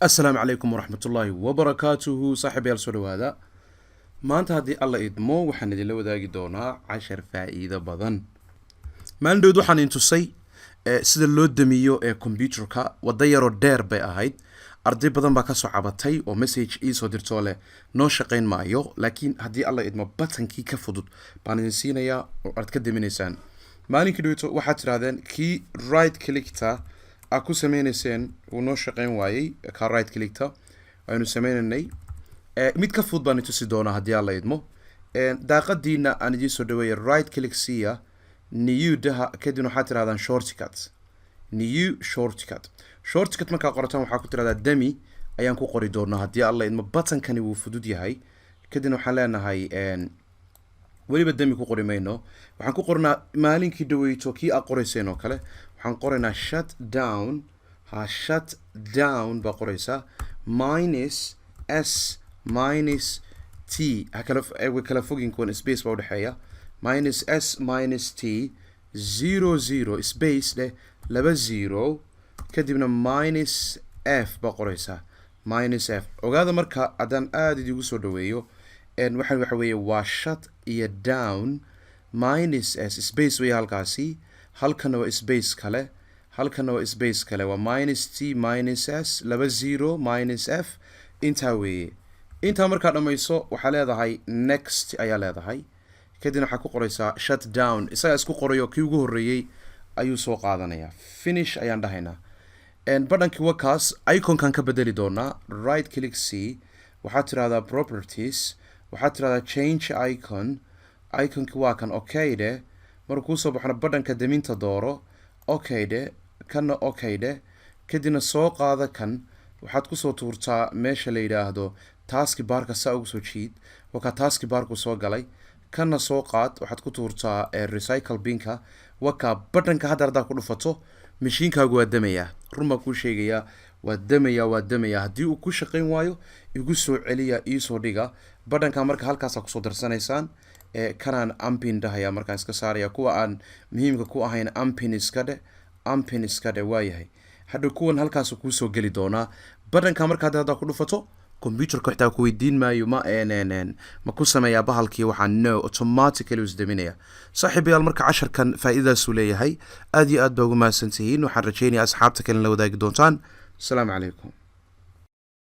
السلام عليكم ورحمة الله وبركاته صاحبي السولو هذا ما أنت هذه الله إدمو وحن دي لو ذاقي دونا 10 فائدة بدن ما ندو حن انتوسي سيدا لو دميو كمبيوتر كا ودايرو دير بي أهيد أردي بدن باكا سو عباتي و مسيج إيسو ديرتولي نو شقين مايو لكن هذه الله إدمو بطن كي كفضل بانينسينا يا أرد كدمينيسان مالين كدويتو waxaad tirahdeen kii right clickta aa ku sameynayseen uu noo shaqeyn waayey ka right clickta aynu sameynanay mid ka fudud baan tusi doonaa haddii alla idmo daaqadiina aan idin soo dhaweeyay right click siya new daha kadib waxaad tirahdaan shortcut markaa qorataan waxaa ku tirahdaa demi ayaan ku qori doonaa haddii alla idmo butankani wuu fudud yahay kadib waxaan leenahay waliba demi ku qori mayno waxaan ku qornaa maalinkii dhaweyto kii aa qorayseen oo kale waxaan qoraynaa shut down baa qoraysaa minus s minus t kala fogin kuwan space baa udhexeeya minus s minus t 00 space leh 20 kadibna minus f baa qoraysaa minus f ogaada marka haddaan aada idigu soo dhaweeyo waxaan waxa weeye waa shut iyo down minus s space way halkaasi halkana waa space kale waa minus t minus s 20 minus f intaa weeye intaa markaa dhammayso waxaa leedahay next ayaa leedahay kadibna waxaa ku qoraysaa shut down isagaa isku qorayo kii ugu horreeyey ayuu soo qaadanayaa finish ayaan dhahaynaa badhankii wakaas iconkan ka bedeli doonaa right click c waxaad tirahdaa properties waxaad tirahdaa change iconki waa kan okay dheh markuu kuusoo baxno badhanka deminta dooro okay dheh kanna okay dheh kadibna soo qaada kan waxaad kusoo tuurtaa meesha la yidhaahdo taski barka saa ugu soo jiid wakaa taski barku soo galay kanna soo qaad waxaad ku tuurtaa recycle binka wakaa badhanka hadda haddaa ku dhufato mashiinkaagu waa damayaa run baan kuu sheegayaa waa damayaa haddii uu ku shaqayn waayo igu soo celiya iisoo dhiga badhanka marka halkaasaa kusoo darsanaysaan kanaan ampin dhahaya markaan iska saaraya kuwa aan muhiimka ku ahayn ampin iska dhe waayahay hadhow kuwan halkaas kuusoo geli doonaa badhanka marka haddaa ku dhufato computerka xitaa ku weydiin maayo ma ku sameeyaa bahalkii waxaa no automatically u isdaminaya saaxiibayaal marka casharkan faa'iidadaasuu leeyahay aad iyo aad baa ugu mahadsantihiin waxaan rajaynayaa asxaabta kale la wadaagi doontaan asalaamu calaykum